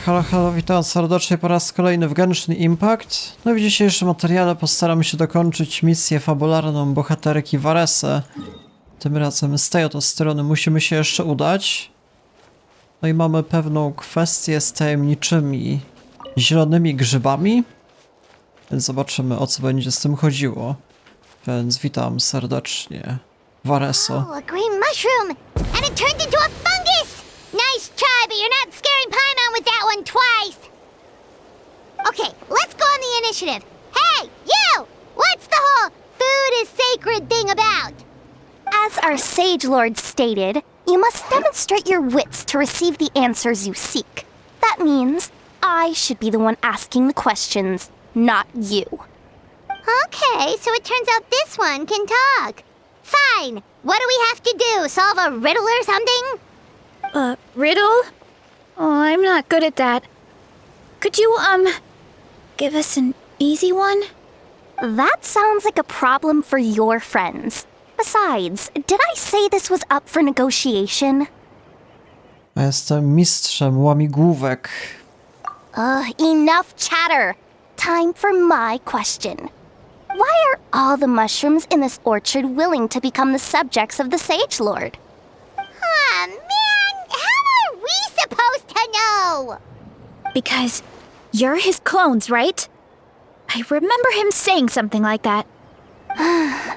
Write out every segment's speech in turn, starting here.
Halo, halo, witam serdecznie po raz kolejny w Genshin Impact. No w dzisiejszym materiale postaram się dokończyć misję fabularną bohaterki Varesy. Tym razem z tej oto strony musimy się jeszcze udać. No i mamy pewną kwestię z tajemniczymi zielonymi grzybami. Więc zobaczymy, o co będzie z tym chodziło. Więc witam serdecznie, Vareso. Oh, a green mushroom! And it turned into a fungus! Nice try, but you're not scaring Paimon with that one twice! Okay, let's go on the initiative. Hey, you! What's the whole food is sacred thing about? As our Sage Lord stated, you must demonstrate your wits to receive the answers you seek. That means I should be the one asking the questions, not you. Okay, so it turns out this one can talk. Fine. What do we have to do? Solve a riddle or something? Riddle? Oh, I'm not good at that. Could you, give us an easy one? That sounds like a problem for your friends. Besides, did I say this was up for negotiation? Ja jestem mistrzem łamigłówek. Enough chatter. Time for my question. Why are all the mushrooms in this orchard willing to become the subjects of the Sage Lord? Ah, man! How are we supposed to know? Because you're his clones, right? I remember him saying something like that.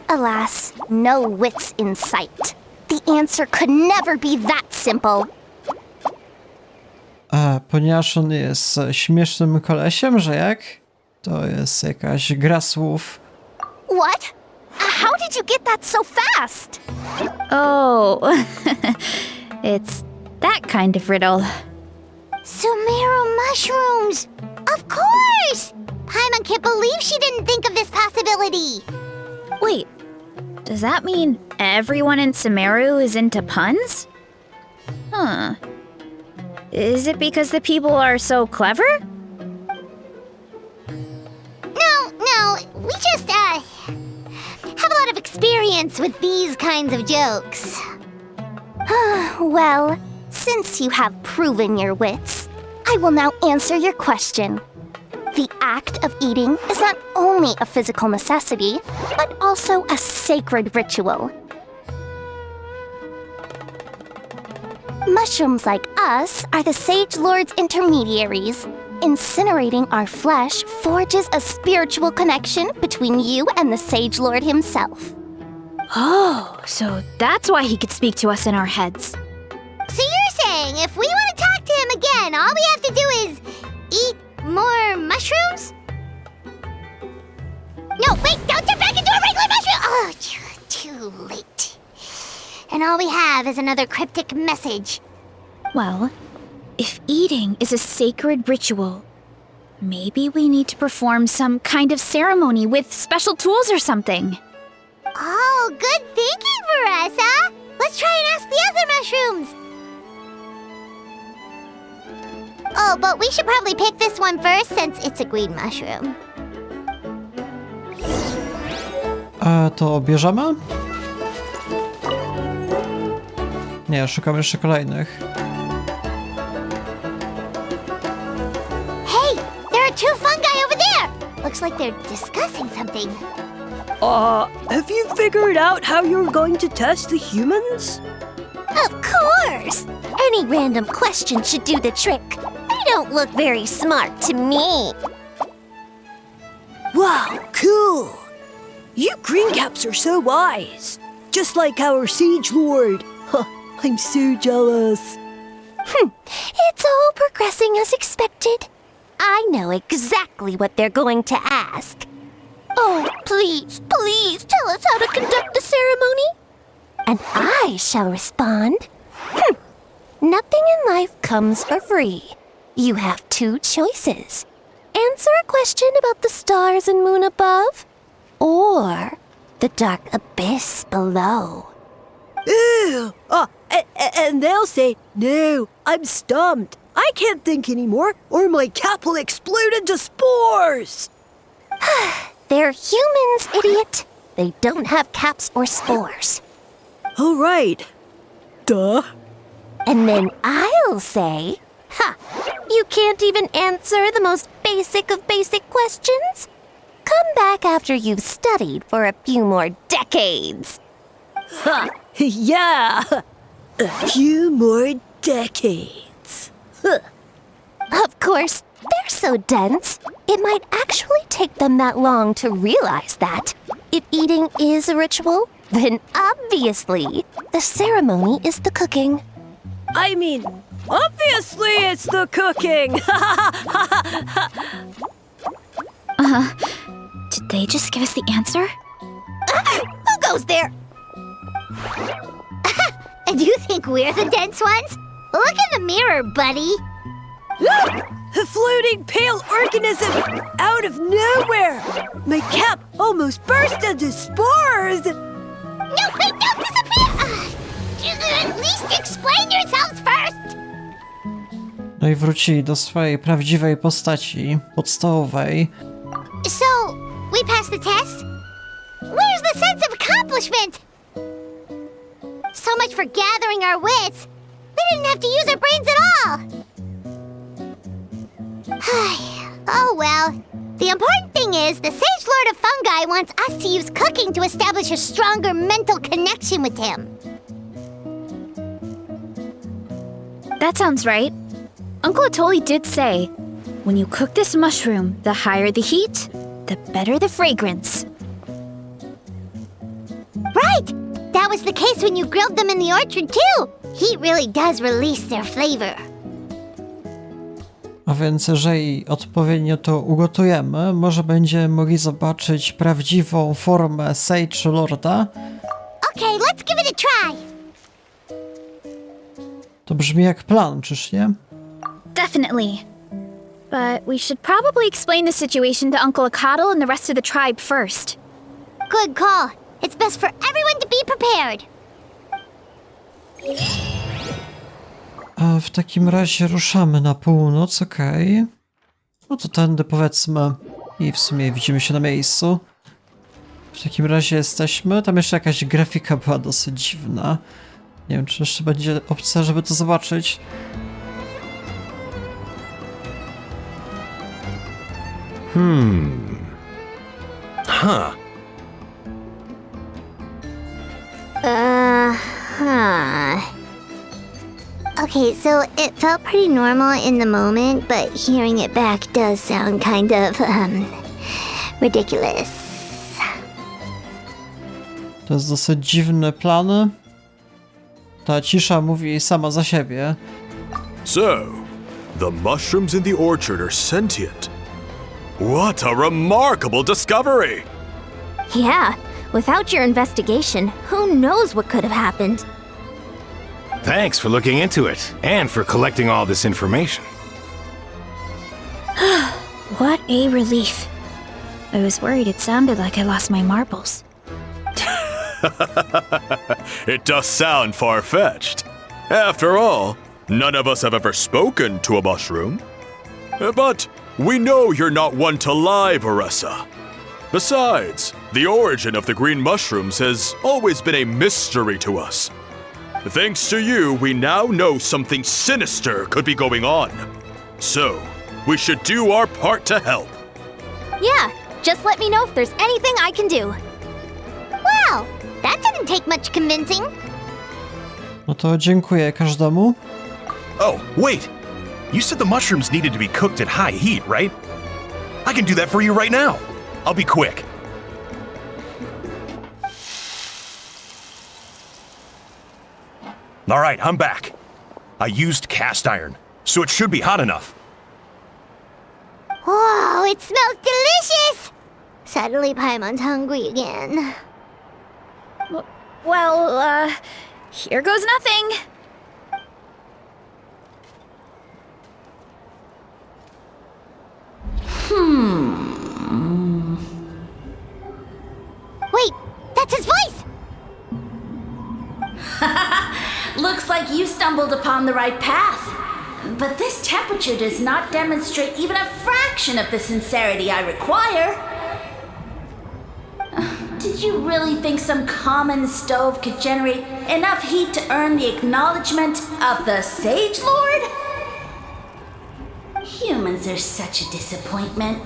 Alas, no wits in sight. The answer could never be that simple. Ponieważ on jest śmiesznym kolesiem, że jak? To jest jakaś gra słów. What? How did you get that so fast? Oh, it's that kind of riddle. Sumeru mushrooms! Of course! Paimon can't believe she didn't think of this possibility! Wait, does that mean everyone in Sumeru is into puns? Huh. Is it because the people are so clever? No, we just, have a lot of experience with these kinds of jokes. Well, since you have proven your wits, I will now answer your question. The act of eating is not only a physical necessity, but also a sacred ritual. Mushrooms like us are the Sage Lord's intermediaries. Incinerating our flesh forges a spiritual connection between you and the Sage Lord himself. Oh, so that's why he could speak to us in our heads. So you're saying if we want to talk to him again, all we have to do is eat more mushrooms? No, wait, don't turn back into a regular mushroom! Oh, too late. And all we have is another cryptic message. Well, if eating is a sacred ritual, maybe we need to perform some kind of ceremony with special tools or something. Oh, good thinking, Varesy! Let's try and ask the other mushrooms! Oh, but we should probably pick this one first since it's a green mushroom. To bierzemy? Nie, szukam jeszcze kolejnych. Hey, there are two fungi over there! Looks like they're discussing something. Have you figured out how you're going to test the humans? Of course! Any random question should do the trick. They don't look very smart to me. Wow, cool! You green caps are so wise. Just like our Sage Lord. Huh, I'm so jealous. It's all progressing as expected. I know exactly what they're going to ask. Oh, please, please tell us how to conduct the ceremony. And I shall respond. Nothing in life comes for free. You have two choices. Answer a question about the stars and moon above, or the dark abyss below. Ew! And they'll say, no, I'm stumped. I can't think anymore, or my cap will explode into spores. They're humans, idiot. They don't have caps or spores. All right. Duh. And then I'll say, ha, You can't even answer the most basic of basic questions? Come back after you've studied for a few more decades. Ha! Yeah! A few more decades. Huh. Of course, they're so dense, it might actually take them that long to realize that. If eating is a ritual, then obviously, the ceremony is the cooking. I mean, obviously it's the cooking! Did they just give us the answer? Who goes there? And you think we're the dense ones? Look in the mirror, buddy. A floating pale organism out of nowhere! My cap almost burst into spores! No, wait, don't disappear! At least explain yourselves first! No i wrócili do swojej prawdziwej postaci, podstawowej. So, we passed the test? Where's the sense of accomplishment? So much for gathering our wits. We didn't have to use our brains at all. Oh well. The important thing is, the Sage Lord of Fungi wants us to use cooking to establish a stronger mental connection with him. That sounds right. Uncle Atoli did say, when you cook this mushroom, the higher the heat, the better the fragrance. Right! That was the case when you grilled them in the orchard too. Heat really does release their flavor. A więc jeżeli odpowiednio to ugotujemy, może będziemy mogli zobaczyć prawdziwą formę Sage Lorda. Okay, let's give it a try. To brzmi jak plan, czyż nie? Definitely. But we should probably explain the situation to Uncle Akadal and the rest of the tribe first. Good call. It's best for everyone to be prepared. A w takim razie ruszamy na północ, okej. No to tędy powiedzmy i w sumie widzimy się na miejscu. W takim razie jesteśmy. Tam jeszcze jakaś grafika była dosyć dziwna. Nie wiem, czy jeszcze będzie opcja, żeby to zobaczyć. Huh. Okay, so it felt pretty normal in the moment, but hearing it back does sound kind of, ridiculous. To jest dosyć dziwny plan. Ta cisza mówi sama za siebie. So, the mushrooms in the orchard are sentient. What a remarkable discovery! Yeah, without your investigation, who knows what could have happened? Thanks for looking into it, and for collecting all this information. What a relief. I was worried it sounded like I lost my marbles. It does sound far-fetched. After all, none of us have ever spoken to a mushroom. But we know you're not one to lie, Varesy. Besides, the origin of the green mushrooms has always been a mystery to us. Thanks to you, we now know something sinister could be going on. So, we should do our part to help. Yeah, just let me know if there's anything I can do. Wow, that didn't take much convincing. No to dziękuję każdemu. Oh, wait! You said the mushrooms needed to be cooked at high heat, right? I can do that for you right now. I'll be quick. All right, I'm back. I used cast iron, so it should be hot enough. Whoa, it smells delicious! Suddenly Paimon's hungry again. Well, here goes nothing. Wait, that's his voice! Looks like you stumbled upon the right path. But this temperature does not demonstrate even a fraction of the sincerity I require. Did you really think some common stove could generate enough heat to earn the acknowledgement of the Sage Lord? Humans are such a disappointment.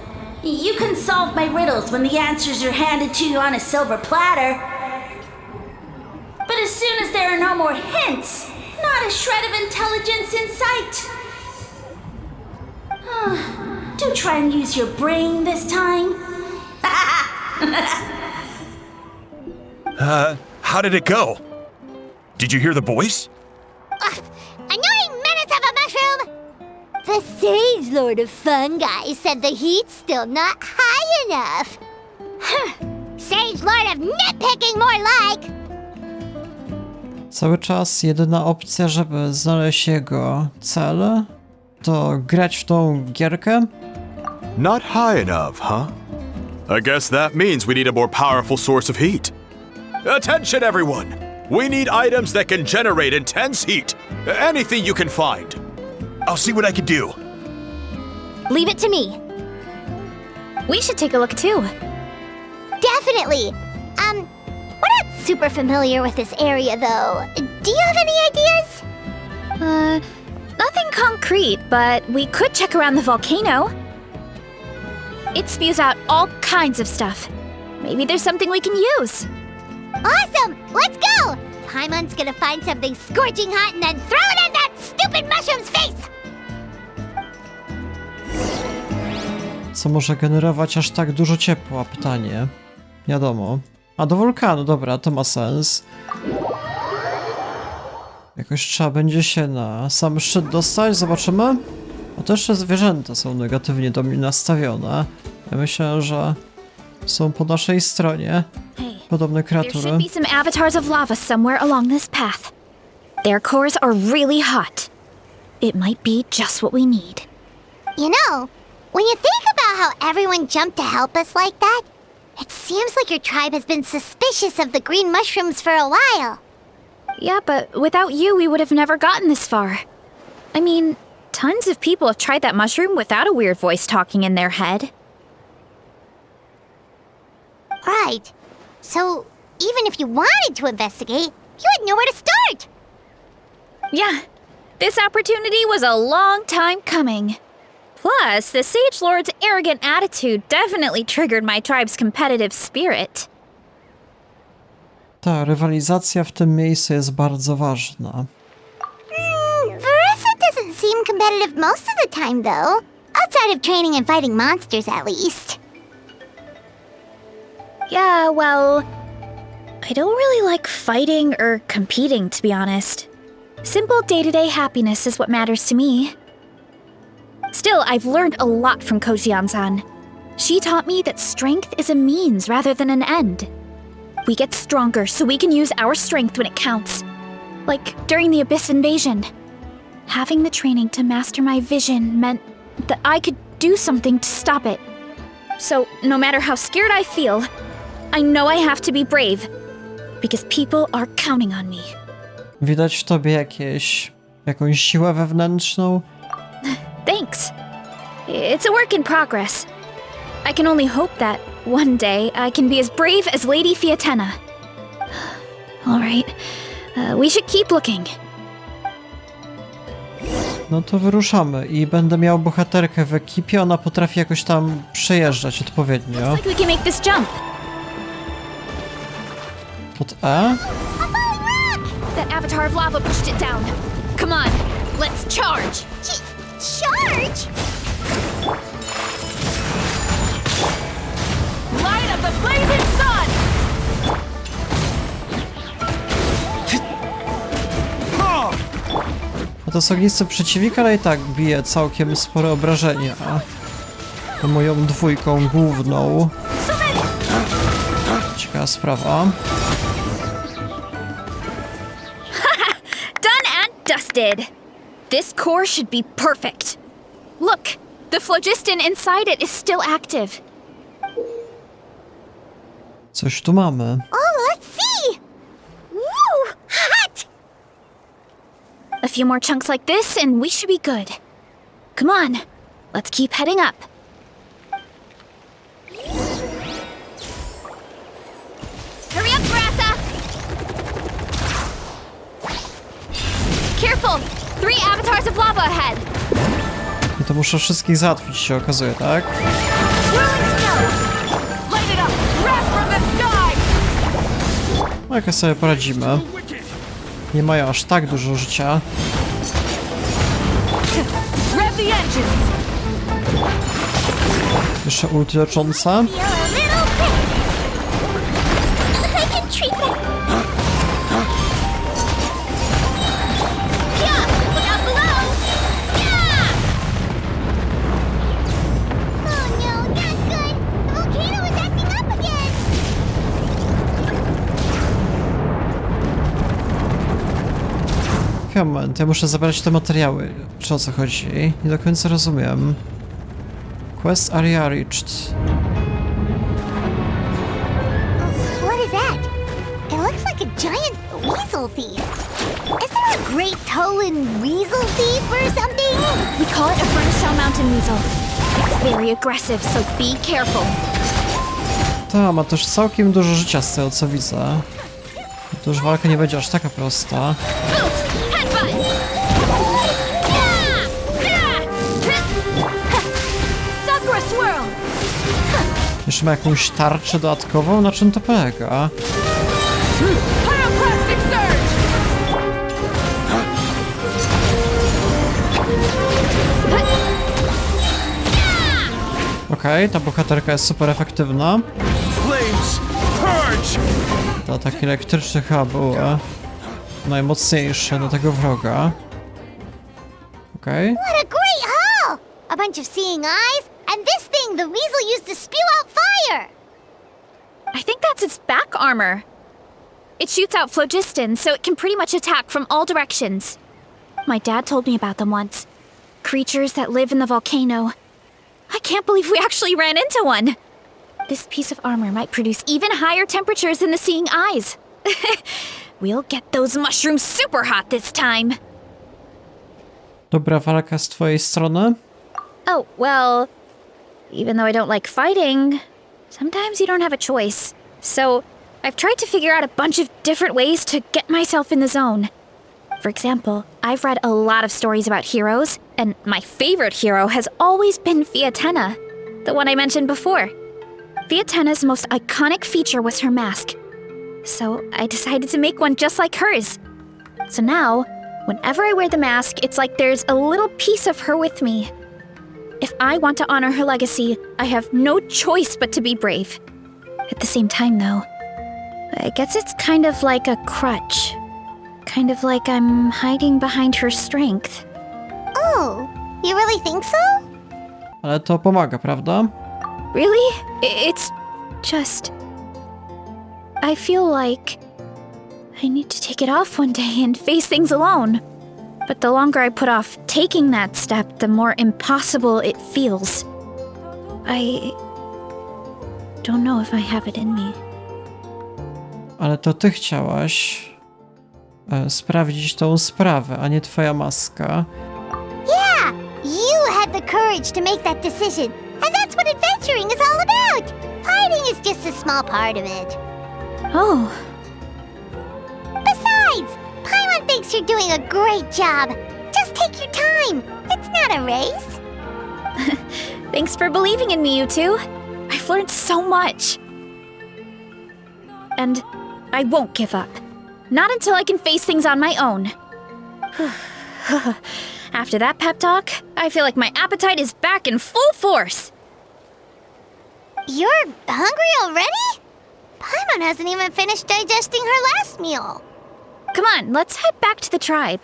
You can solve my riddles when the answers are handed to you on a silver platter. But as soon as there are no more hints, not a shred of intelligence in sight. Do try and use your brain this time. How did it go? Did you hear the voice? Annoying menace of a mushroom! The Sage Lord of Fungi said the heat's still not high enough. Sage Lord of Nitpicking more like! Cały czas jedyna opcja, żeby znaleźć jego cel, to grać w tą gierkę. Not high enough, huh? I guess that means we need a more powerful source of heat. Attention, everyone! We need items that can generate intense heat. Anything you can find. I'll see what I can do. Leave it to me. We should take a look too. Definitely! We're not super familiar with this area though. Do you have any ideas? Nothing concrete, but we could check around the volcano. It spews out all kinds of stuff. Maybe there's something we can use. Awesome! Let's go! Paimon's gonna find something scorching hot and then throw it in that stupid mushroom's face! Co może generować aż tak dużo ciepła? Pytanie. Wiadomo. A do wulkanu, dobra, to ma sens. Jakoś trzeba będzie się na sam szczyt dostać, zobaczymy. A to jeszcze zwierzęta są negatywnie do mnie nastawione. Ja myślę, że są po naszej stronie. Podobne There kreatury. should be some avatars of lava somewhere along this path. Their cores are really hot. It might be just what we need. You know, when you think about how everyone jumped to help us like that, it seems like your tribe has been suspicious of the green mushrooms for a while. Yeah, but without you, we would have never gotten this far. I mean, tons of people have tried that mushroom without a weird voice talking in their head. Right. So, even if you wanted to investigate, you had nowhere to start. Yeah, this opportunity was a long time coming. Plus, the Sage Lord's arrogant attitude definitely triggered my tribe's competitive spirit. Ta rywalizacja w tym miejscu jest bardzo ważna. Varesy doesn't seem competitive most of the time, though. Outside of training and fighting monsters, at least. Yeah, well, I don't really like fighting or competing, to be honest. Simple day-to-day happiness is what matters to me. Still, I've learned a lot from Kojian-san. She taught me that strength is a means rather than an end. We get stronger so we can use our strength when it counts. Like during the Abyss invasion. Having the training to master my vision meant that I could do something to stop it. So, no matter how scared I feel, I know I have to be brave. Because people are counting on me. Widać w tobie jakąś siłę wewnętrzną? Thanks. It's a work in progress. I can only hope that one day I can be as brave as Lady Fiatena. All right, we should keep looking. No to wyruszamy i będę miał bohaterkę w ekipie, ona potrafi jakoś tam przejeżdżać odpowiednio. Looks like we can make this jump. Pod E? That avatar of lava pushed it down. Come on, let's charge. Charge? Light of the blazing sun! A to są ognisty przeciwnik, ale i tak bije całkiem spore obrażenia. To moją dwójką główną. Ciekawa sprawa. Done and dusted. This core should be perfect. Look, the phlogiston inside it is still active. Coś tu mamy. Oh, let's see! Woo! Hot! A few more chunks like this and we should be good. Come on, let's keep heading up. Hurry up, Brassa! Careful! 3 avatars of lava ahead! I to muszę wszystkich załatwić, się okazuje, tak? No jakoś sobie poradzimy. Nie mają aż tak dużo życia. Jeszcze ulti leczące. Moment, ja muszę zabrać te materiały. Czy o co chodzi? Nie do końca rozumiem. Quest area reached. What is that? It looks like a giant weasel thief. Is there a great Tolan weasel thief or something? We call it a Furnace Mountain Weasel. It's very aggressive, so be careful. Ta, ma też całkiem dużo życia z tego co widzę. To już walka nie będzie aż taka prosta. Jeszcze ma jakąś tarczę dodatkową? Na czym to polega? Okej, ta bohaterka jest super efektywna. To ataki elektryczne chyba były najmocniejsze do tego wroga. Okej. What a great haul! A bunch of seeing eyes, and this thing the weasel used to spew out fire! I think that's its back armor. It shoots out phlogiston, so it can pretty much attack from all directions. My dad told me about them once. Creatures that live in the volcano. I can't believe we actually ran into one! This piece of armor might produce even higher temperatures than the seeing eyes. We'll get those mushrooms super hot this time! Dobra walka z twojej strony. Oh, well, even though I don't like fighting, sometimes you don't have a choice. So, I've tried to figure out a bunch of different ways to get myself in the zone. For example, I've read a lot of stories about heroes, and my favorite hero has always been Fiatenna, the one I mentioned before. Fiatenna's most iconic feature was her mask. So, I decided to make one just like hers. So now, whenever I wear the mask, it's like there's a little piece of her with me. If I want to honor her legacy, I have no choice but to be brave. At the same time, though, I guess it's kind of like a crutch. Kind of like I'm hiding behind her strength. Oh, you really think so? Ale to pomaga, prawda? Really? It's just... I feel like I need to take it off one day and face things alone. But the longer I put off taking that step, the more impossible it feels. I don't know if I have it in me. Ale to ty chciałaś sprawdzić tą sprawę, a nie twoja maska. Yeah, you had the courage to make that decision, and that's what adventuring is all about. Fighting is just a small part of it. Oh, Besides, Paimon thinks you're doing a great job. Just take your time. It's not a race. thanks for believing in me, you two. I've learned so much. And I won't give up. Not until I can face things on my own. After that pep talk, I feel like my appetite is back in full force. You're hungry already? Paimon hasn't even finished digesting her last meal. Come on, let's head back to the tribe.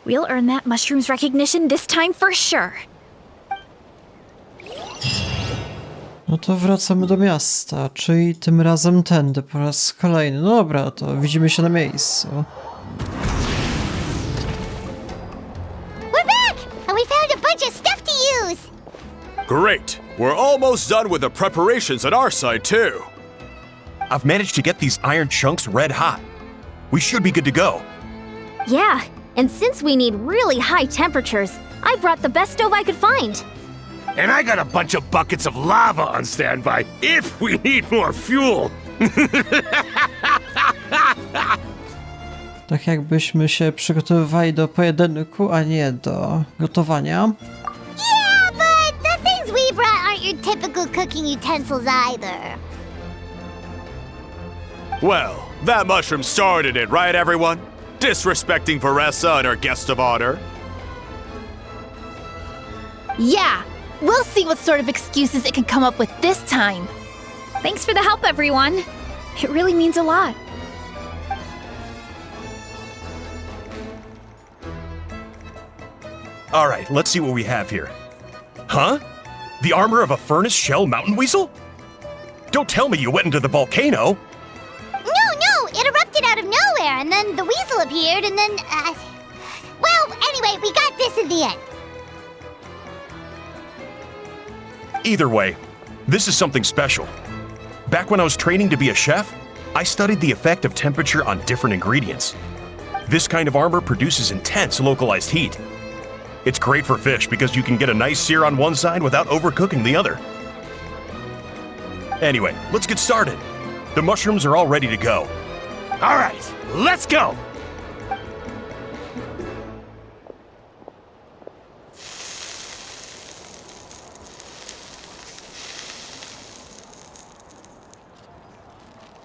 We'll earn that mushroom's recognition this time for sure. No to wracamy do miasta, czyli tym razem tędy po raz kolejny. No dobra, to widzimy się na miejscu. We're back, and we found a bunch of stuff to use. Great! We're almost done with the preparations on our side, too. I've managed to get these iron chunks red hot. We should be good to go. Yeah, and since we need really high temperatures, I brought the best stove I could find. And I got a bunch of buckets of lava on standby if we need more fuel. Tak jakbyśmy się przygotowywali do pojedynku, a nie do gotowania. Yeah! aren't your typical cooking utensils either. Well, that mushroom started it, right, everyone? Disrespecting Varesy and her guest of honor. Yeah, we'll see what sort of excuses it can come up with this time. Thanks for the help, everyone. It really means a lot. All right, let's see what we have here. Huh? The armor of a furnace shell mountain weasel? Don't tell me you went into the volcano. No, it erupted out of nowhere, and then the weasel appeared, and then, well, anyway, we got this in the end. Either way, this is something special. Back when I was training to be a chef, I studied the effect of temperature on different ingredients. This kind of armor produces intense localized heat. It's great for fish because you can get a nice sear on one side without overcooking the other. Anyway, let's get started. The mushrooms are all ready to go. All right, let's go!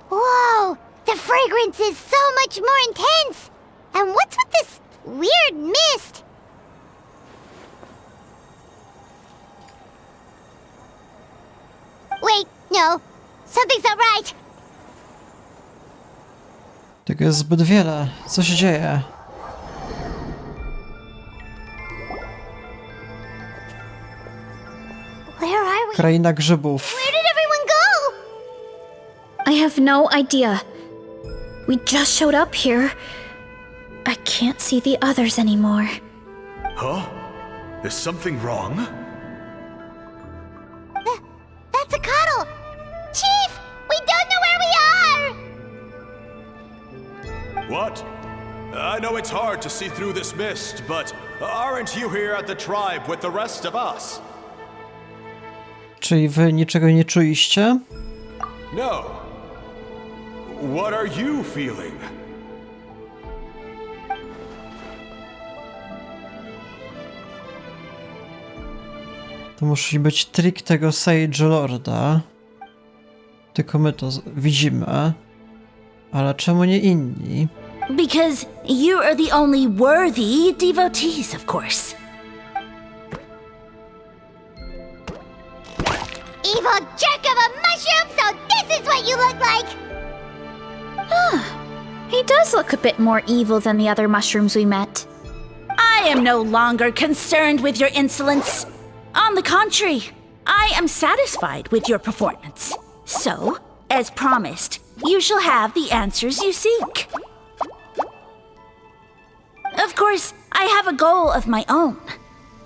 Whoa, the fragrance is so much more intense. And what's with this weird mist? Wait, no, something's not right. Tego jest zbyt wiele. Co się dzieje? Where are we? Kraina grzybów. Where did everyone go? I have no idea. We just showed up here. I can't see the others anymore. Huh? Is something wrong? That's a cuddle. Chief, we don't know where we are. What? I know it's hard to see through this mist, but aren't you here at the tribe with the rest of us? Czyli wy niczego nie czuliście? No. What are you feeling? To musi być trik tego Sage Lorda. Tylko my to widzimy. Ale czemu nie inni? Because you are the only worthy devotees, of course. Evil jerk of a mushroom, so this is what you look like. He does look a bit more evil than the other mushrooms we met. I am no longer concerned with your insolence. On the contrary, I am satisfied with your performance. So, as promised, you shall have the answers you seek. Of course, I have a goal of my own.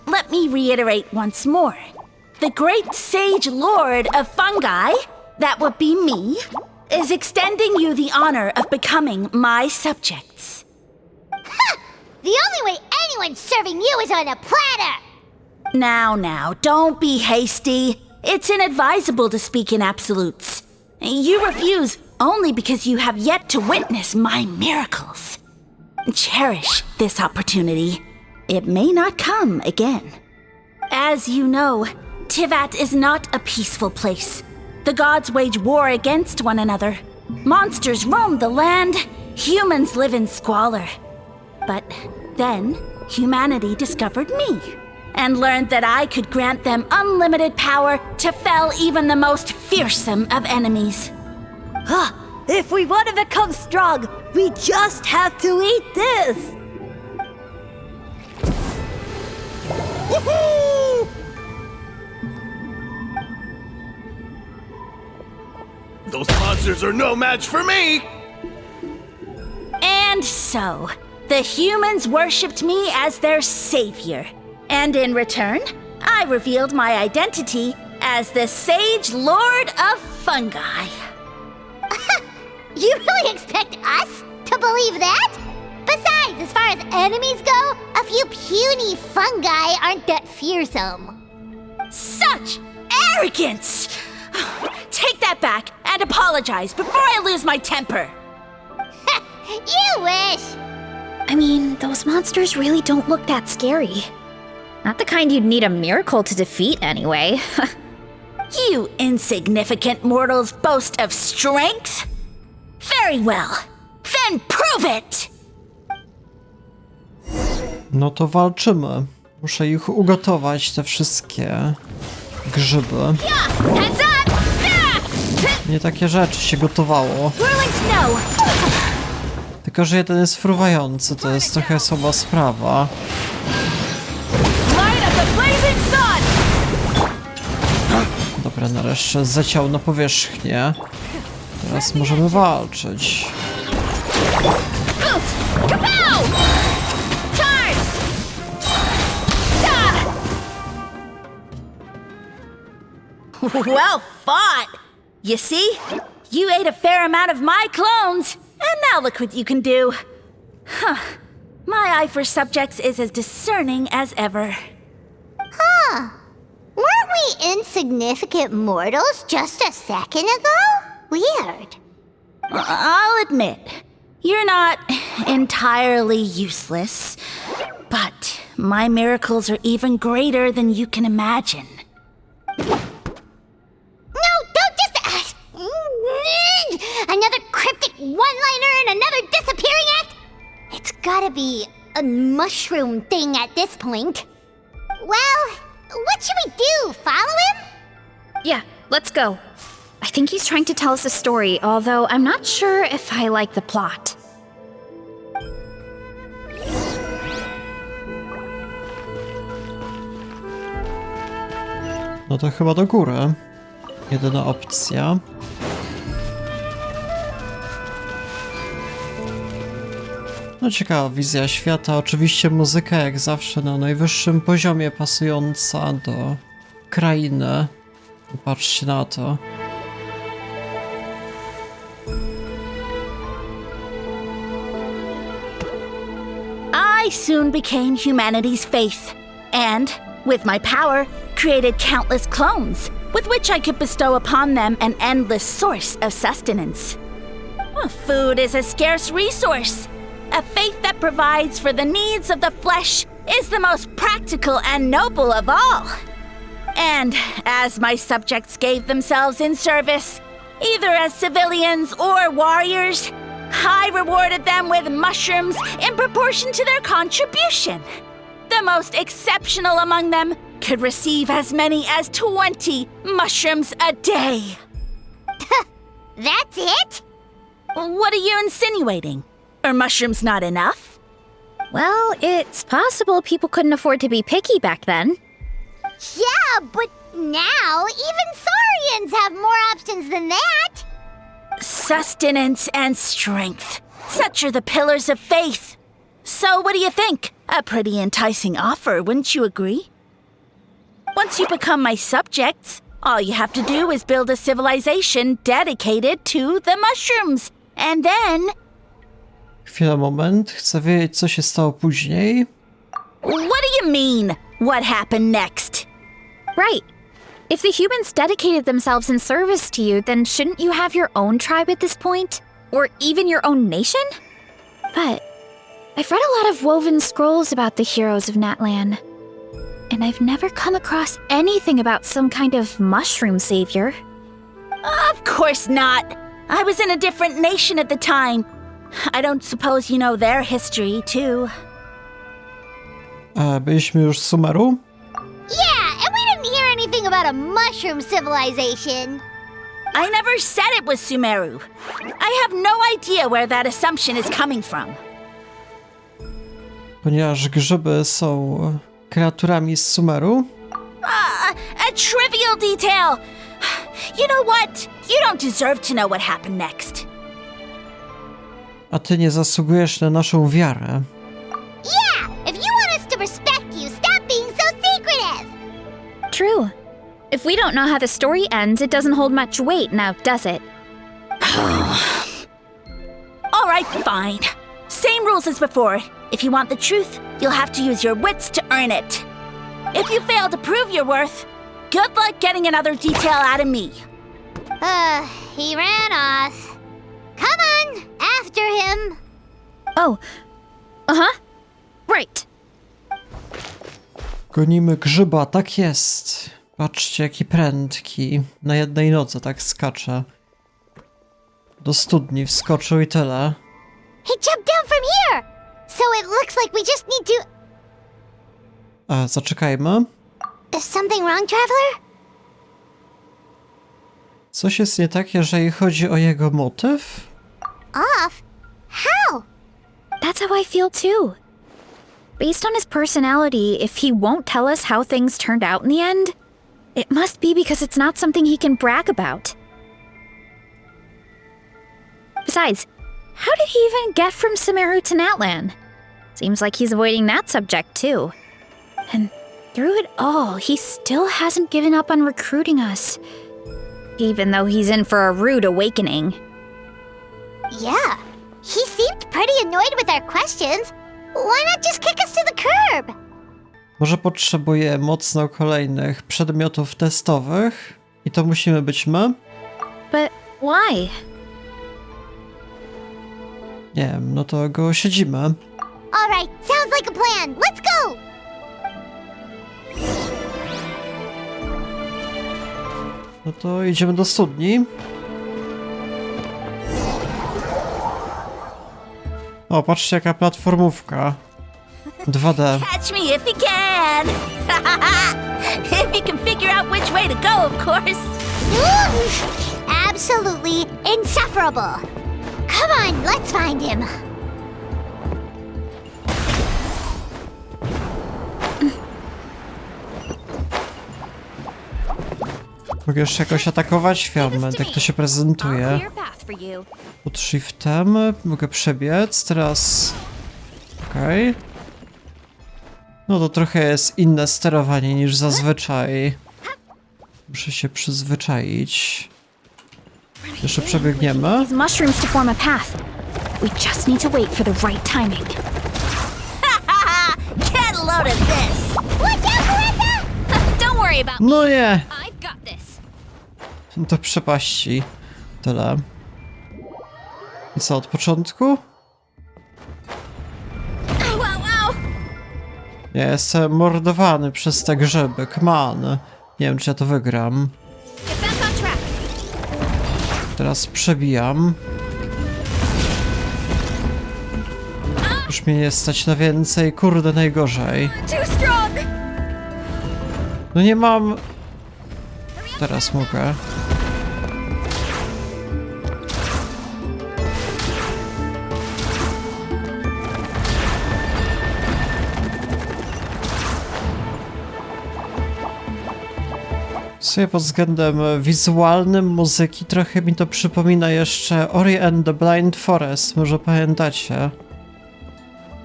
Let me reiterate once more. The great sage lord of fungi, that would be me, is extending you the honor of becoming my subjects. The only way anyone's serving you is on a platter. Now, don't be hasty. It's inadvisable to speak in absolutes. You refuse only because you have yet to witness my miracles. Cherish this opportunity. It may not come again. As you know, Tivat is not a peaceful place. The gods wage war against one another. Monsters roam the land. Humans live in squalor. But then, humanity discovered me and learned that I could grant them unlimited power to fell even the most fearsome of enemies. If we want to become strong, we just have to eat this! Woohoo! Those monsters are no match for me! And so, the humans worshipped me as their savior. And in return, I revealed my identity as the Sage Lord of Fungi. You really expect us to believe that? Besides, as far as enemies go, a few puny fungi aren't that fearsome. Such arrogance! Take that back and apologize before I lose my temper. You wish! I mean, those monsters really don't look that scary. Not the kind you'd need a miracle to defeat, anyway. You insignificant mortals boast of strength? Very well. Then prove it! No to walczymy. Muszę ich ugotować, te wszystkie grzyby. Heads up! Nie takie rzeczy się gotowało. Whirling snow! Tylko że jeden jest fruwający, to jest trochę słaba sprawa. Light of the blazing sun! Dobra, nareszcie zleciał na powierzchnię. Teraz możemy walczyć. Kapow! Charge! Well fought! You see? You ate a fair amount of my clones, and now look what you can do. Huh. My eye for subjects is as discerning as ever. Weren't we insignificant mortals just a second ago? Weird. I'll admit, you're not entirely useless, but my miracles are even greater than you can imagine. No, don't just... another cryptic one-liner and another disappearing act? It's gotta be a mushroom thing at this point. Well, what should we do? Follow him? Yeah, let's go. I think he's trying to tell us a story, although I'm not sure if I like the plot. No to chyba do góry. Jedyna opcja. No ciekawa wizja świata. Oczywiście muzyka jak zawsze na najwyższym poziomie, pasująca do krainy. Patrzcie na to. I soon became humanity's faith, and, with my power, created countless clones, with which I could bestow upon them an endless source of sustenance. Food is a scarce resource. A faith that provides for the needs of the flesh is the most practical and noble of all. And as my subjects gave themselves in service, either as civilians or warriors, I rewarded them with mushrooms in proportion to their contribution. The most exceptional among them could receive as many as 20 mushrooms a day. That's it? What are you insinuating? Are mushrooms not enough? Well, it's possible people couldn't afford to be picky back then. Yeah, but now even Saurians have more options than that. Sustenance and strength. Such are the pillars of faith. So what do you think? A pretty enticing offer, wouldn't you agree? Once you become my subjects, all you have to do is build a civilization dedicated to the mushrooms. And then... Chwila, moment. Chcę wiedzieć, co się stało później. What do you mean? What happened next? Right. If the humans dedicated themselves in service to you, then shouldn't you have your own tribe at this point? Or even your own nation? But I've read a lot of woven scrolls about the heroes of Natlan, and I've never come across anything about some kind of mushroom savior. Of course not. I was in a different nation at the time. I don't suppose you know their history, too. Byliśmy już w Sumeru? Yeah, and we didn't hear anything about a mushroom civilization. I never said it was Sumeru. I have no idea where that assumption is coming from. Ponieważ grzyby są kreaturami z Sumeru? A trivial detail. You know what? You don't deserve to know what happened next. A ty nie zasługujesz na naszą wiarę. Yeah, if you want us to respect you, stop being so secretive. True. If we don't know how the story ends, it doesn't hold much weight now, does it? All right, fine. Same rules as before. If you want the truth, you'll have to use your wits to earn it. If you fail to prove your worth, good luck getting another detail out of me. He ran off. Come on, after him. Oh. Right. Gonimy grzyba, tak jest. Patrzcie, jaki prędki. Na jednej nodze tak skacze. Do studni wskoczył i tyle. He jumped down from here! So it looks like we just need to... Zaczekajmy. Is something wrong, Traveler? Coś jest nie tak, jeżeli chodzi o jego motyw? Off? How? That's how I feel too. Based on his personality, if he won't tell us how things turned out in the end, it must be because it's not something he can brag about. Besides, how did he even get from Sumeru to Natlan? Seems like he's avoiding that subject too. And through it all, he still hasn't given up on recruiting us. Even though he's in for a rude awakening. Yeah. He seemed pretty annoyed with our questions. Why not just kick us to the curb? Może potrzebuje mocno kolejnych przedmiotów testowych i to musimy być my? But why? Nie wiem, no to go siedzimy. Alright, sounds like a plan. Let's go! No to idziemy do studni. O, patrzcie jaka platformówka. 2D. Catch me if you can! If you can figure out which way to go, of course. Absolutely insufferable. Come on, let's find him. Mogę jeszcze jakoś atakować Fiament, jak to się prezentuje. Pod shiftem mogę przebiec, teraz... Okej. No to trochę jest inne sterowanie niż zazwyczaj. Muszę się przyzwyczaić. Jeszcze przebiegniemy. These mushrooms to form a path. We just need to wait for the right timing. Get a load of this! Watch out, Clarissa! Don't worry about No nie! I've got this. Do przepaści. Tyle. I co, od początku? Wow, wow. Ja jestem mordowany przez te grzyby. Come on. Nie wiem, czy ja to wygram. Get back on track. Teraz przebijam. Już mnie nie stać na więcej. Kurde, najgorzej. Too strong. No nie mam... Teraz mogę. Sobie pod względem wizualnym, muzyki trochę mi to przypomina jeszcze Ori and the Blind Forest, może pamiętacie?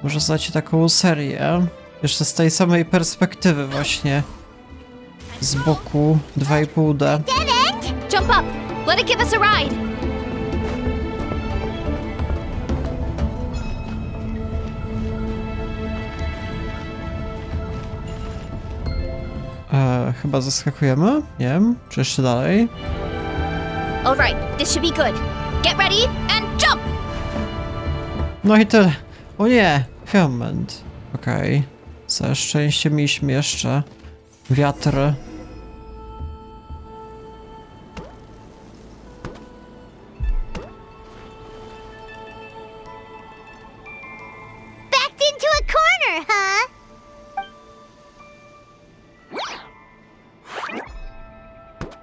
Może znacie taką serię? Jeszcze z tej samej perspektywy właśnie. Z boku 2,5D. Jump up. Let it give us a ride. Chyba zaskakujemy? Nie wiem. Czy jeszcze dalej? All right, this should be good. Get ready and jump. No i tyle. O nie! Helmet. Okej. Całe szczęście mieliśmy jeszcze wiatr. Backed into a corner, huh?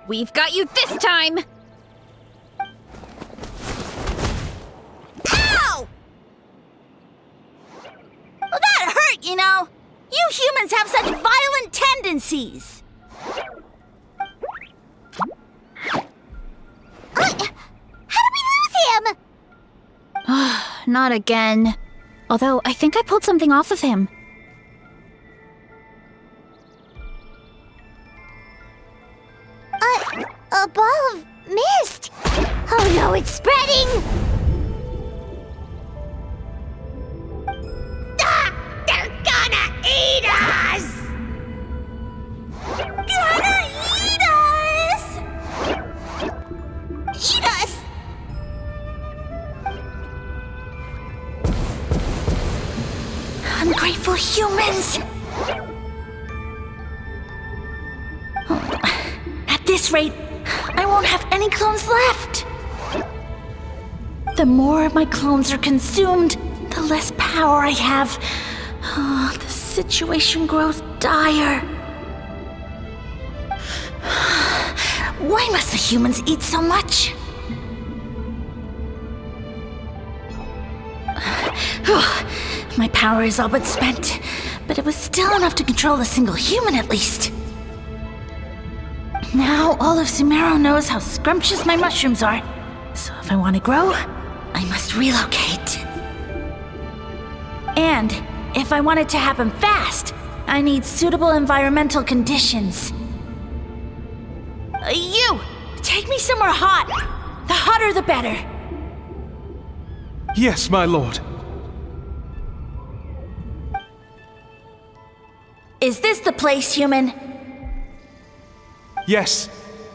We've got you this time. Ow! Well, that hurt, you know. You humans have such violent tendencies. How did we lose him? Not again. Although I think I pulled something off of him. A ball of mist. Oh no, it's spreading. Ah, they're gonna eat us. Gonna eat us! Eat us. Ungrateful humans! At this rate, I won't have any clones left. The more my clones are consumed, the less power I have. Oh, the situation grows dire. Why must the humans eat so much? My power is all but spent, but it was still enough to control a single human at least. Now all of Sumeru knows how scrumptious my mushrooms are, so if I want to grow, I must relocate. And if I want it to happen fast, I need suitable environmental conditions. You! Take me somewhere hot! The hotter the better! Yes, my lord. Is this the place, human? Yes,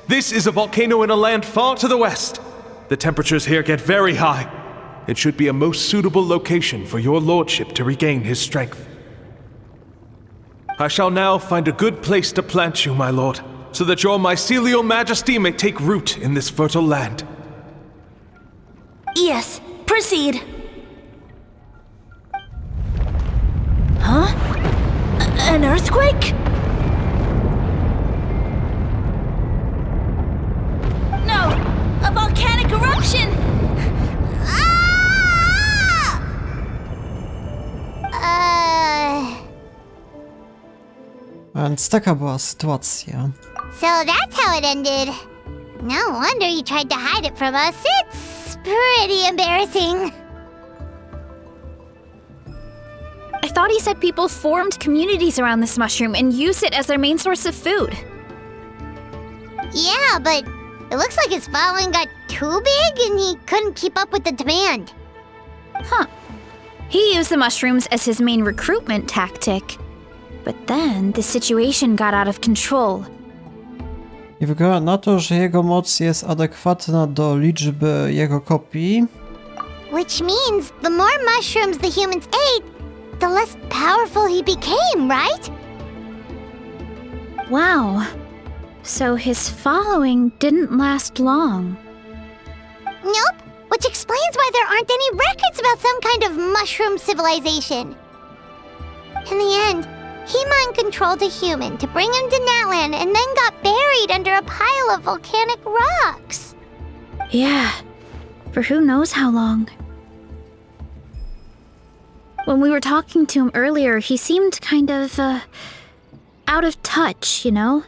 this is a volcano in a land far to the west. The temperatures here get very high. It should be a most suitable location for your lordship to regain his strength. I shall now find a good place to plant you, my lord, so that your mycelial majesty may take root in this fertile land. Yes, proceed. Huh? An earthquake? No! A volcanic eruption! Ah! Więc taka była sytuacja. So that's how it ended. No wonder you tried to hide it from us. It's pretty embarrassing. I thought he said people formed communities around this mushroom and used it as their main source of food. Yeah, but it looks like his following got too big and he couldn't keep up with the demand. Huh. He used the mushrooms as his main recruitment tactic. But then the situation got out of control. I wygląda na to, że jego moc jest adekwatna do liczby jego kopii. Which means the more mushrooms the humans ate, the less powerful he became, right? Wow. So his following didn't last long. Nope, which explains why there aren't any records about some kind of mushroom civilization. In the end, he mind-controlled a human to bring him to Natlan and then got buried under a pile of volcanic rocks. Yeah, for who knows how long. When we were talking to him earlier, he seemed kind of, out of touch, you know?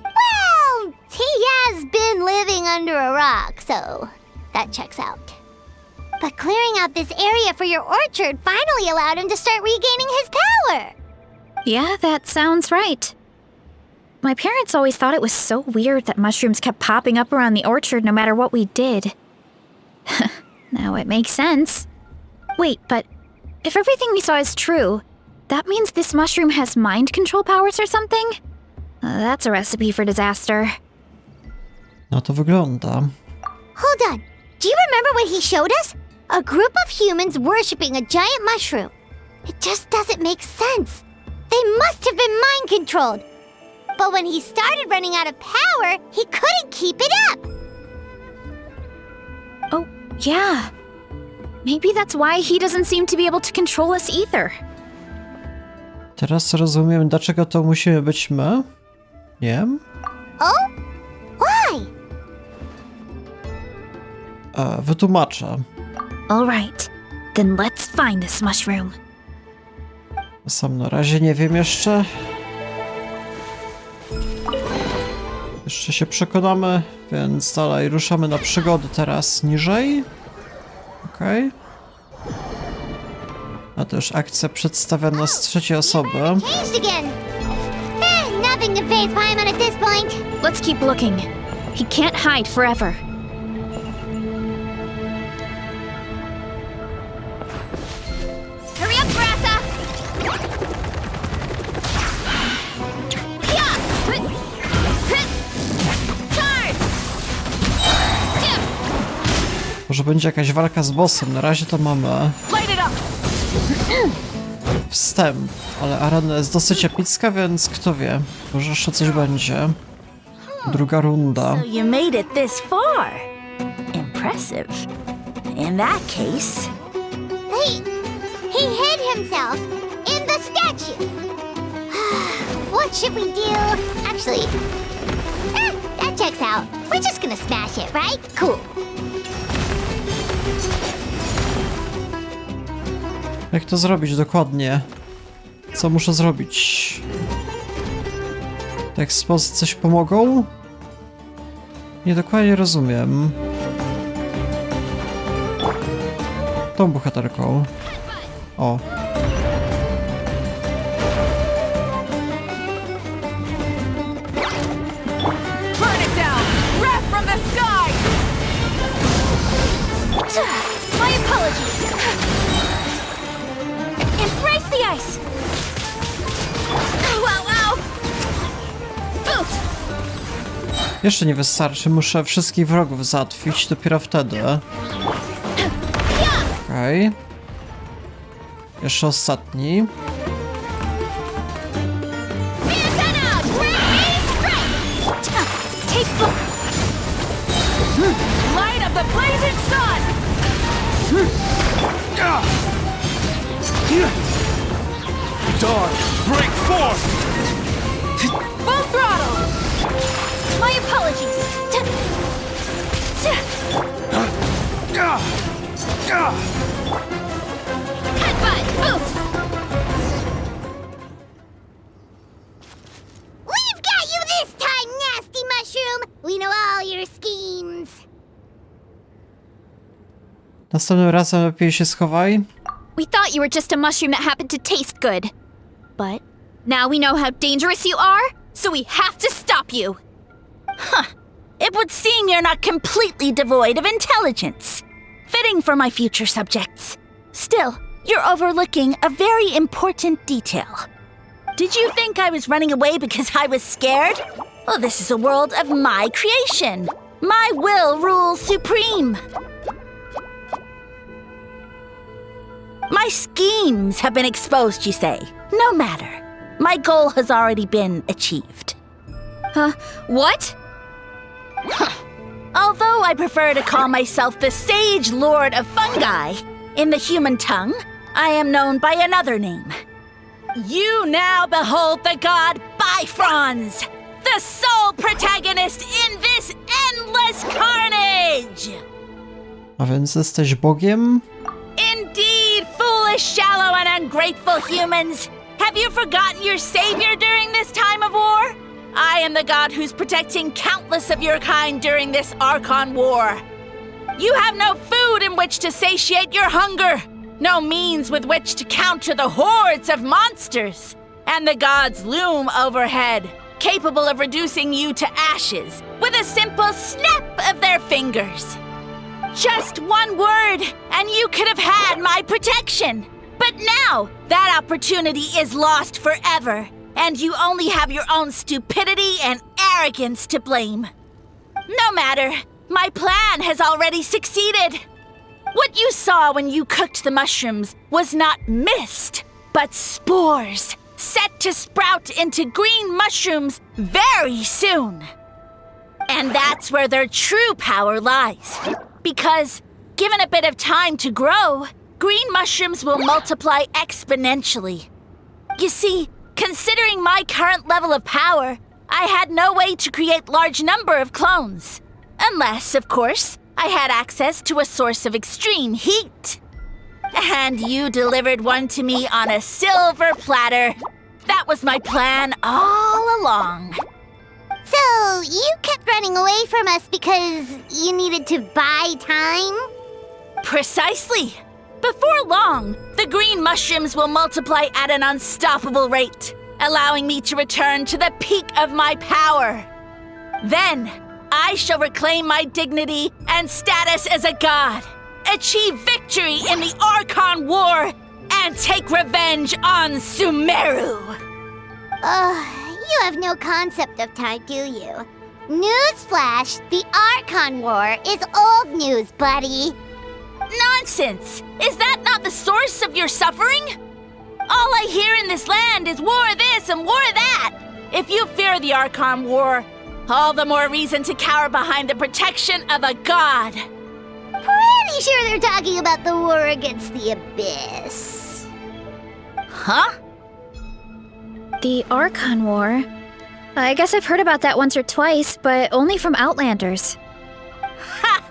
Well, he has been living under a rock, so that checks out. But clearing out this area for your orchard finally allowed him to start regaining his power. Yeah, that sounds right. My parents always thought it was so weird that mushrooms kept popping up around the orchard no matter what we did. Now it makes sense. Wait, but if everything we saw is true, that means this mushroom has mind control powers or something? That's a recipe for disaster. No to wygląda. Hold on. Do you remember what he showed us? A group of humans worshipping a giant mushroom. It just doesn't make sense. They must have been mind-controlled. But when he started running out of power, he couldn't keep it up. Oh, yeah. Maybe that's why he doesn't seem to be able to control us either. Teraz rozumiem, dlaczego to musimy być my. Nie wiem. Oh? Why? Wytłumaczę. All right, then let's find this mushroom. Sam na razie nie wiem jeszcze. Jeszcze się przekonamy, więc dalej ruszamy na przygody teraz niżej. Okej. A też akcja przedstawiana z trzeciej osoby. Changed again. Nothing to faze Paimon at this point. Let's keep looking. He can't hide forever. Hurry up, Grassa! Może będzie jakaś walka z bossem. Na razie to mamy wstęp, ale arena jest dosyć epicka, więc kto wie, może jeszcze coś będzie. Druga runda. So you made it this far. Impressive. In that case... He hid himself in the statue. What should we do? Actually, that checks out. We're just gonna smash it, right? Cool. Jak to zrobić dokładnie? Co muszę zrobić? Te ekspozycje coś pomogą? Nie dokładnie rozumiem. Tą bohaterką. O. Burn it down! Wrath from the sky! My apologies. Embrace the ice! Wow, wow! Oof! Jeszcze nie wystarczy, muszę wszystkich wrogów załatwić, dopiero wtedy. Okej. Jeszcze ostatni. Light of the blazing sun! Dawn, break forth! Full throttle! My apologies. Headbutt! Oof! We've got you this time, nasty mushroom! We know all your schemes. Następnym razem lepiej się schowaj. We thought you were just a mushroom that happened to taste good. But now we know how dangerous you are, so we have to stop you. It would seem you're not completely devoid of intelligence. Fitting for my future subjects. Still, you're overlooking a very important detail. Did you think I was running away because I was scared? Well, this is a world of my creation. My will rules supreme. My schemes have been exposed, you say. No matter. My goal has already been achieved. What? Although I prefer to call myself the Sage Lord of Fungi, in the human tongue, I am known by another name. You now behold the god Bifrons, the sole protagonist in this endless carnage! A więc jesteś Bogiem? Indeed, foolish, shallow, and ungrateful humans! Have you forgotten your savior during this time of war? I am the god who's protecting countless of your kind during this Archon war. You have no food in which to satiate your hunger, no means with which to counter the hordes of monsters, and the gods loom overhead, capable of reducing you to ashes with a simple snap of their fingers. Just one word, and you could have had my protection. But now, that opportunity is lost forever, and you only have your own stupidity and arrogance to blame. No matter, my plan has already succeeded. What you saw when you cooked the mushrooms was not mist, but spores, set to sprout into green mushrooms very soon. And that's where their true power lies. Because, given a bit of time to grow, green mushrooms will multiply exponentially. You see, considering my current level of power, I had no way to create large number of clones. Unless, of course, I had access to a source of extreme heat. And you delivered one to me on a silver platter. That was my plan all along. So, you kept running away from us because you needed to buy time? Precisely. Before long, the green mushrooms will multiply at an unstoppable rate, allowing me to return to the peak of my power. Then, I shall reclaim my dignity and status as a god, achieve victory in the Archon War, and take revenge on Sumeru. You have no concept of time, do you? Newsflash, the Archon War is old news, buddy. Nonsense! Is that not the source of your suffering? All I hear in this land is war this and war that. If you fear the Archon War, all the more reason to cower behind the protection of a god. Pretty sure they're talking about the war against the Abyss. Huh? The Archon War? I guess I've heard about that once or twice, but only from Outlanders. Ha!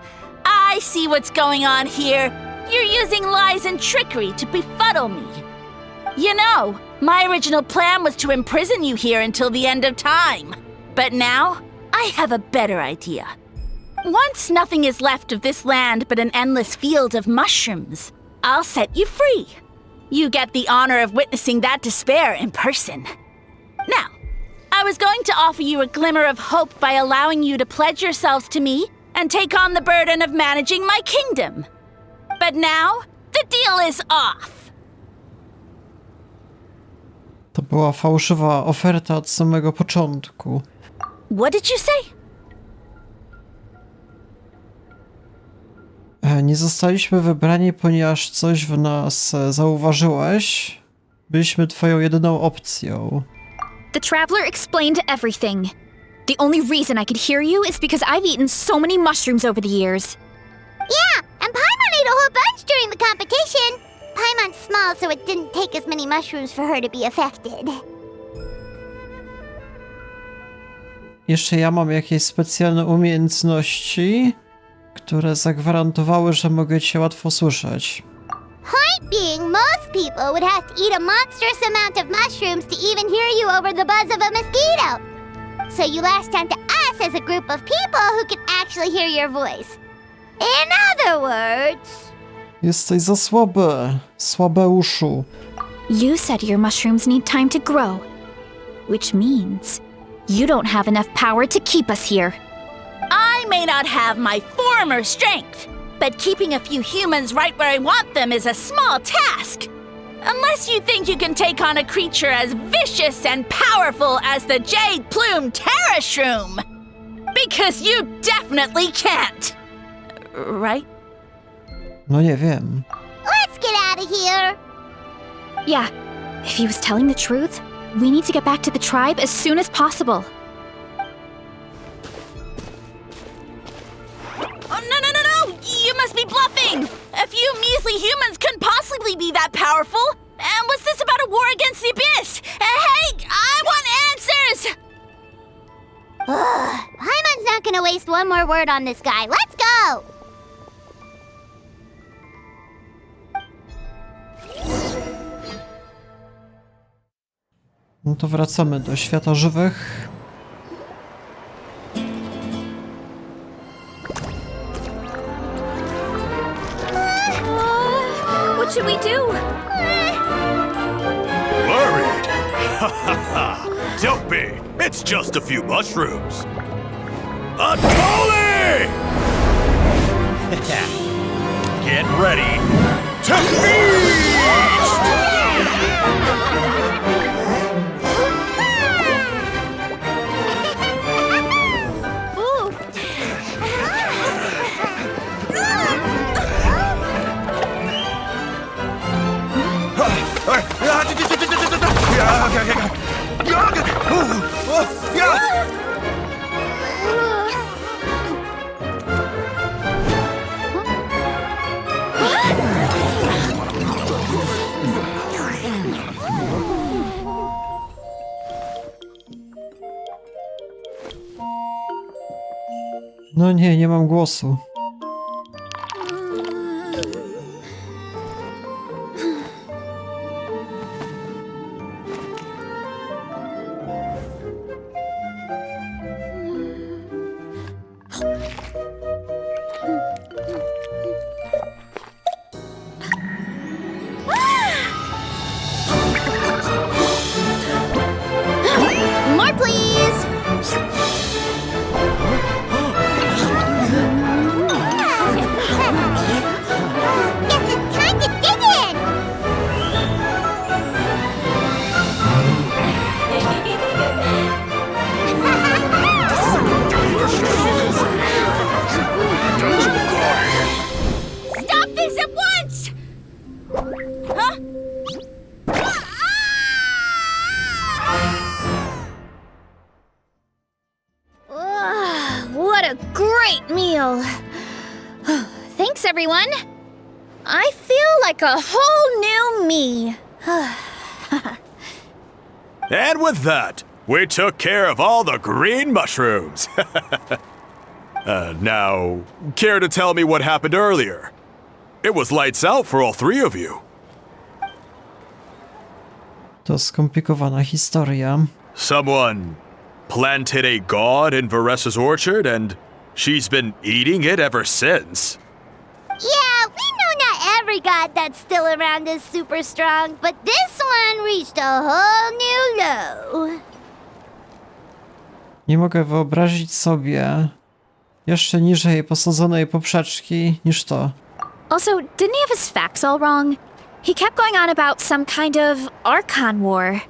I see what's going on here. You're using lies and trickery to befuddle me. You know, my original plan was to imprison you here until the end of time. But now, I have a better idea. Once nothing is left of this land but an endless field of mushrooms, I'll set you free. You get the honor of witnessing that despair in person. Now, I was going to offer you a glimmer of hope by allowing you to pledge yourselves to me and take on the burden of managing my kingdom. But now, the deal is off. To była fałszywa oferta od samego początku. What did you say? Nie zostaliśmy wybrani, ponieważ coś w nas zauważyłeś. Byliśmy twoją jedyną opcją. The Traveler explained everything. The only reason I could hear you is because I've eaten so many mushrooms over the years. Yeah, and Paimon ate a whole bunch during the competition. Paimon's small, so it didn't take as many mushrooms for her to be affected. Jeszcze ja mam jakieś specjalne umiejętności, które zagwarantowały, że mogę cię łatwo słyszeć. Point being, most people would have to eat a monstrous amount of mushrooms to even hear you over the buzz of a mosquito. So you latched onto us as a group of people who can actually hear your voice. In other words... Jesteś za słabe, słabeuszu. You said your mushrooms need time to grow, which means you don't have enough power to keep us here. I may not have my former strength, but keeping a few humans right where I want them is a small task. Unless you think you can take on a creature as vicious and powerful as the Jade-Plume Terrashroom. Because you definitely can't. Right? No nie wiem. Let's get out of here! Yeah, if he was telling the truth, we need to get back to the tribe as soon as possible. Oh, no! You must be bluffing! A few measly humans couldn't possibly be that powerful! And what's this about a war against the Abyss? Hey, I want answers! Paimon's not gonna waste one more word on this guy. Let's go! No to wracamy do świata żywych. What should we do? Worried? Ha ha ha! Don't be! It's just a few mushrooms! Atoli! Get ready to feast! No nie mam głosu. More, please! What a great meal! Thanks, everyone. I feel like a whole new me. And with that, we took care of all the green mushrooms. Now, care to tell me what happened earlier? It was lights out for all three of you. To skomplikowana historia. Someone planted a god in Varesy's orchard, and she's been eating it ever since. Yeah, we know not every god that's still around is super strong, but this one reached a whole new low. Nie mogę wyobrazić sobie jeszcze niżej posadzonej poprzeczki niż to. Also, didn't he have his facts all wrong? He kept going on about some kind of Archon war.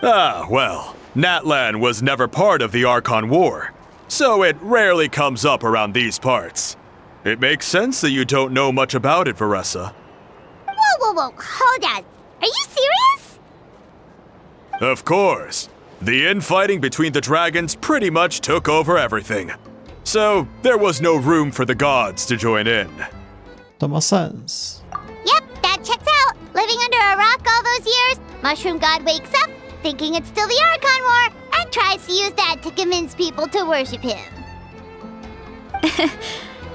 Ah, well, Natlan was never part of the Archon War, so it rarely comes up around these parts. It makes sense that you don't know much about it, Varesy. Whoa, hold on. Are you serious? Of course. The infighting between the dragons pretty much took over everything. So, there was no room for the gods to join in. To ma sens. Yep, that checks out. Living under a rock all those years, Mushroom God wakes up, thinking it's still the Archon War, and tries to use that to convince people to worship him.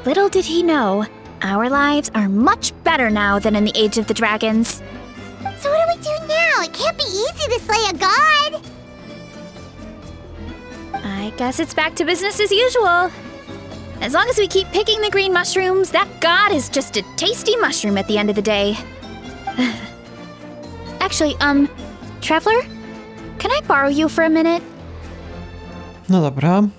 Little did he know, our lives are much better now than in the Age of the Dragons. So what do we do now? It can't be easy to slay a god. I guess it's back to business as usual. As long as we keep picking the green mushrooms, that god is just a tasty mushroom at the end of the day. Actually, Traveler? Can I borrow you for a minute? No dobra.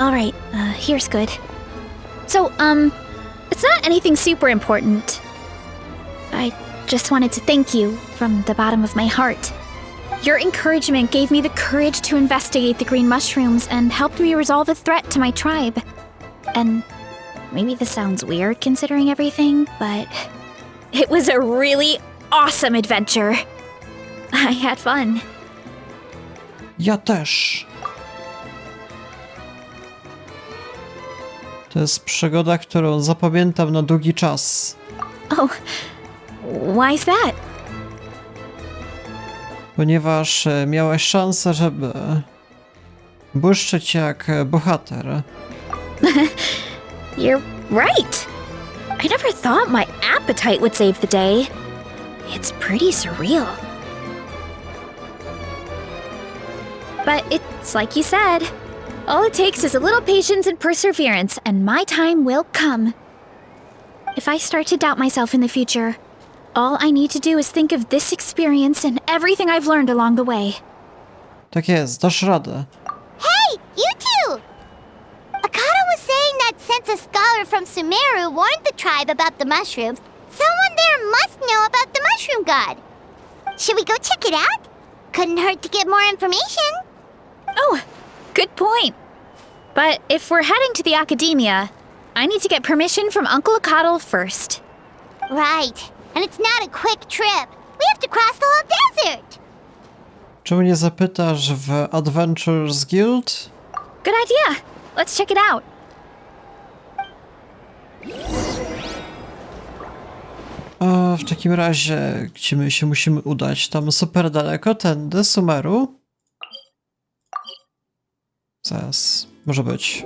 Alright, here's good. So, it's not anything super important. I just wanted to thank you from the bottom of my heart. Your encouragement gave me the courage to investigate the green mushrooms and helped me resolve a threat to my tribe. And maybe this sounds weird considering everything, but it was a really awesome adventure. I had fun. Ja też. To jest przygoda, którą zapamiętam na długi czas. Oh, why's that? Ponieważ miałeś szansę, żeby błyszczeć jak bohater. You're right. I never thought my appetite would save the day. It's pretty surreal. But it's like you said. All it takes is a little patience and perseverance, and my time will come. If I start to doubt myself in the future, all I need to do is think of this experience and everything I've learned along the way. Tak jest, dasz radę. Hey, you two! Akata was saying that since a scholar from Sumeru warned the tribe about the mushrooms, someone there must know about the mushroom god. Should we go check it out? Couldn't hurt to get more information. Oh, good point. But if we're heading to the academia, I need to get permission from Uncle Akatl first. Right. And it's not a quick trip. We have to cross the whole desert. Czemu nie zapytasz w Adventures Guild? Good idea. Let's check it out. A w takim razie, gdzie my się musimy udać? Tam super daleko, tędy, Sumeru? Zaraz, może być.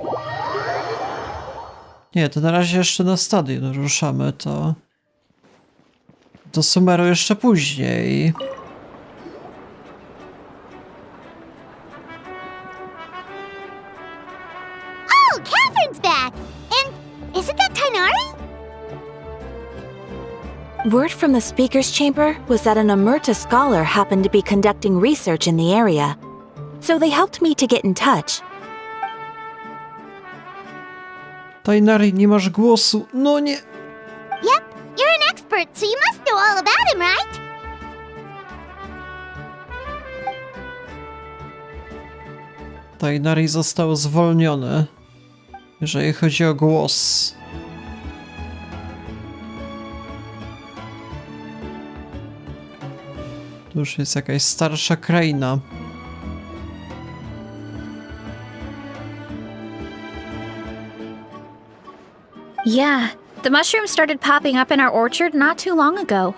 Nie, to na razie jeszcze na stadion ruszamy, to... Do Sumeru jeszcze później. Oh, Catherine's back! And isn't that Tainari? Word from the speaker's chamber was that an Omerta scholar happened to be conducting research in the area. So they helped me to get in touch. Tainari, nie masz głosu. No nie. Yep, you're an expert, so you must know all about him, right? Tainari został zwolniony, jeżeli chodzi o głos. Tu już jest jakaś starsza kraina. Yeah, the mushrooms started popping up in our orchard not too long ago.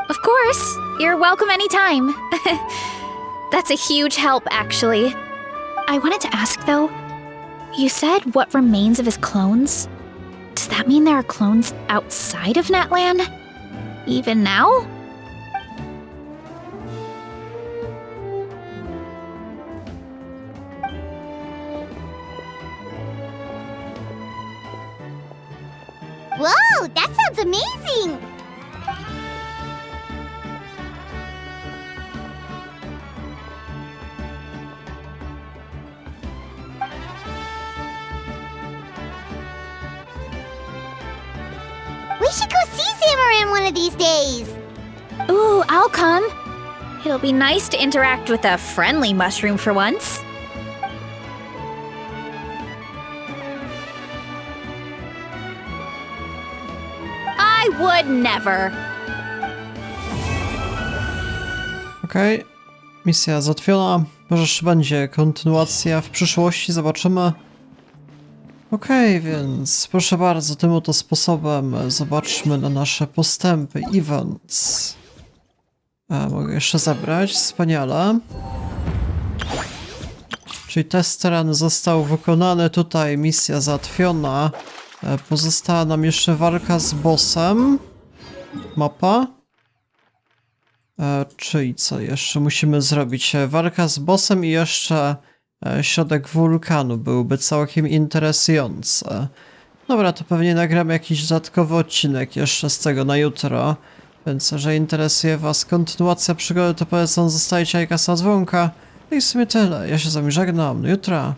Of course, you're welcome anytime. That's a huge help, actually. I wanted to ask, though, you said what remains of his clones? Does that mean there are clones outside of Natlan? Even now? Whoa, that sounds amazing! We should go see Zamarin one of these days! Ooh, I'll come. It'll be nice to interact with a friendly mushroom for once. I would never. Okej, misja załatwiona. Może jeszcze będzie kontynuacja w przyszłości, zobaczymy. Okej, więc proszę bardzo, tym oto sposobem zobaczmy na nasze postępy. Events. Mogę jeszcze zebrać, wspaniale. Czyli test terenu został wykonany, tutaj misja załatwiona. Pozostała nam jeszcze walka z bossem. Mapa. Czyli co jeszcze musimy zrobić? Walka z bossem i jeszcze środek wulkanu byłby całkiem interesujący. Dobra, to pewnie nagram jakiś dodatkowy odcinek jeszcze z tego na jutro. Więc jeżeli interesuje was kontynuacja przygody, to polecam zostawić lajka, dzwonka. No i w sumie tyle. Ja się z wami żegnam. Do jutra.